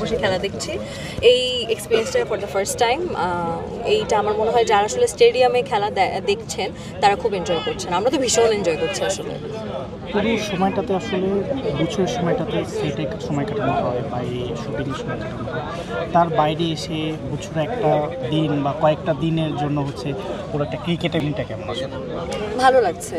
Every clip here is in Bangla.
বসে খেলা দেখছি এই এক্সপিরিয়েন্সটা ফর দ্য ফার্স্ট টাইম। এইটা আমার মনে হয় যারা আসলে স্টেডিয়ামে খেলা দেখছেন তারা খুব এনজয় করছেন, আমরা তো ভীষণ এনজয় করছি আসলে। পুরো সময়টাতে আসলে বছরের সময়টাতে সেটে সময় কাটানো হয় বা এই শুটিংয়ের সময় কাটানো হয়, তার বাইরে এসে বছরে একটা দিন বা কয়েকটা দিনের জন্য হচ্ছে পুরো একটা ক্রিকেটের দিনটা কেমন আসলে? ভালো লাগছে,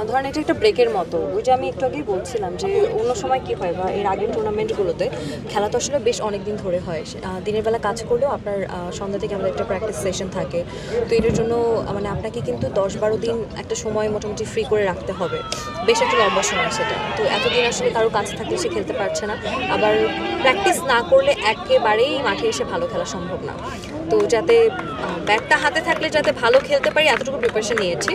ধরেন এটা একটা ব্রেকের মতো। ওই যে আমি একটু আগেই বলছিলাম যে অন্য সময় কী হয় বা এর আগের টুর্নামেন্টগুলোতে খেলা তো আসলে বেশ অনেক দিন ধরে হয়, দিনের বেলা কাজ করলেও আপনার সন্ধ্যা থেকে আমাদের একটা প্র্যাকটিস সেশন থাকে। তো এটার জন্য মানে আপনাকে কিন্তু 10-12 দিন একটা সময় মোটামুটি ফ্রি করে রাখতে হবে, বেশ একটা লম্বা সময় সেটা। তো এতদিন আসলে কারো কাছে থাকলে সে খেলতে পারছে না, আবার প্র্যাকটিস না করলে একেবারেই মাঠে এসে ভালো খেলা সম্ভব না। তো যাতে ব্যাটটা হাতে থাকলে যাতে ভালো খেলতে পারি এতটুকু প্রিপারেশন নিয়েছি।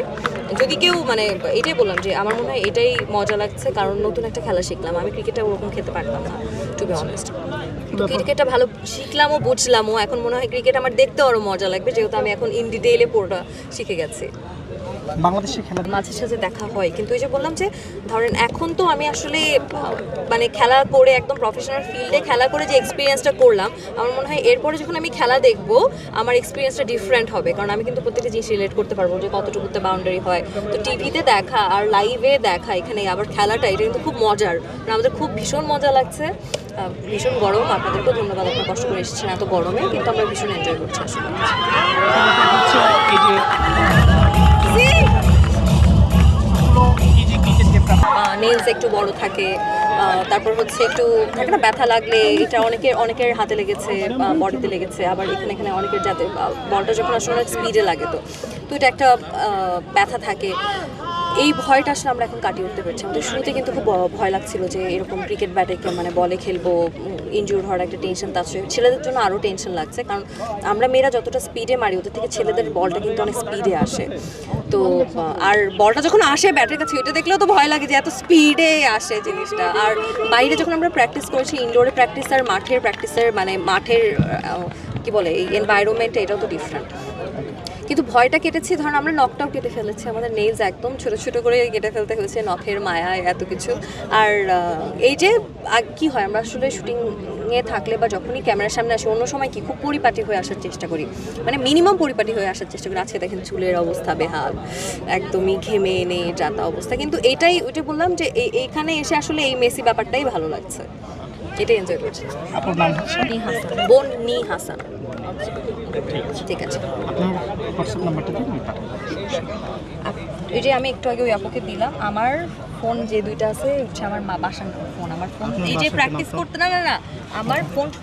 যদি কেউ মানে এটাই বললাম যে আমার মনে হয় এটাই মজা লাগছে, কারণ নতুন একটা খেলা শিখলাম। আমি ক্রিকেটটা ওরকম খেলতে পারতাম না, টু বি অনেস্ট। ক্রিকেটটা ভালো শিখলামও বুঝলামও, এখন মনে হয় ক্রিকেট আমার দেখতে আরও মজা লাগবে, যেহেতু আমি এখন ইন ডিটেইলে পুরোটা শিখে গেছি। বাংলাদেশের খেলা মাঝে সাঝে দেখা হয়, কিন্তু ওই যে বললাম যে ধরেন এখন তো আমি আসলে মানে খেলা করে একদম প্রফেশনাল ফিল্ডে খেলা করে যে এক্সপিরিয়েন্সটা করলাম, আমার মনে হয় এরপরে যখন আমি খেলা দেখবো আমার এক্সপিরিয়েন্সটা ডিফারেন্ট হবে, কারণ আমি কিন্তু প্রত্যেকটা জিনিস রিলেট করতে পারবো যে কতটুকুতে বাউন্ডারি হয়। তো টিভিতে দেখা আর লাইভে দেখা, এখানে আবার খেলাটা, এটা কিন্তু খুব মজার, আমাদের খুব ভীষণ মজা লাগছে। ভীষণ গরম, আপনাদেরকেও ধন্যবাদ, আপনারা কষ্ট করে এসেছেন এত গরমে, কিন্তু আমরা ভীষণ এনজয় করছি আসলে। নেলস একটু বড় থাকে, তারপর হচ্ছে একটু থাকে না ব্যথা লাগলে, এটা অনেকের হাতে লেগেছে, বডিতে লেগেছে, আবার এখানে অনেকের যাতে বলটা যখন আসলে অনেক স্পিডে লাগে তো এটা একটা ব্যথা থাকে। এই ভয়টা আসলে আমরা এখন কাটিয়ে উঠতে পারছি। আমাদের শুরুতে কিন্তু খুব ভয় লাগছিল যে এরকম ক্রিকেট ব্যাটে মানে বলে খেলবো, ইনজুর হওয়ার একটা টেনশন, তার ছেলেদের জন্য আরও টেনশন লাগছে, কারণ আমরা মেয়েরা যতটা স্পিডে মারি ওদের থেকে ছেলেদের বলটা কিন্তু অনেক স্পিডে আসে। তো আর বলটা যখন আসে ব্যাটের কাছে, এটা দেখলেও তো ভয় লাগে যে এত স্পিডে আসে জিনিসটা। আর বাইরে যখন আমরা প্র্যাকটিস করেছি, ইনডোরে প্র্যাকটিস আর মাঠের প্র্যাকটিসের মানে মাঠের কি বলে এই এনভায়রনমেন্ট, এটাও তো ডিফারেন্ট। কিন্তু ভয়টা কেটেছি, ধরুন আমরা নখটাও কেটে ফেলেছি, আমাদের নেলস একদম ছোটো ছোটো করে কেটে ফেলতে হয়েছে, নখের মায়ায় এত কিছু। আর এই যে কী হয়, আমরা আসলে শুটিংয়ে থাকলে বা যখনই ক্যামেরার সামনে আসি, অন্য সময় কি খুব পরিপাটি হয়ে আসার চেষ্টা করি, মানে মিনিমাম পরিপাটি হয়ে আসার চেষ্টা করি। আজকে দেখেন চুলের অবস্থা বেহাল, একদমই ঘেমে এনে যাতা অবস্থা, কিন্তু এটাই ওইটা বললাম যে এইখানে এসে আসলে এই মেসি ব্যাপারটাই ভালো লাগছে, এটাই এনজয় করছি। আপনার নাম হচ্ছে? বন্নি হাসান। ঠিক আছে, আপনার হোয়াটসঅ্যাপ নাম্বারটা দিন, আমি পাঠাবো। এই যে আমি একটু আগে ওই আপুকে দিলাম, আমার ফোন যে দুইটা আছে হচ্ছে আমার বাসার ফোন, আমার ফোন এই যে প্র্যাকটিস করতে না আমার ফোন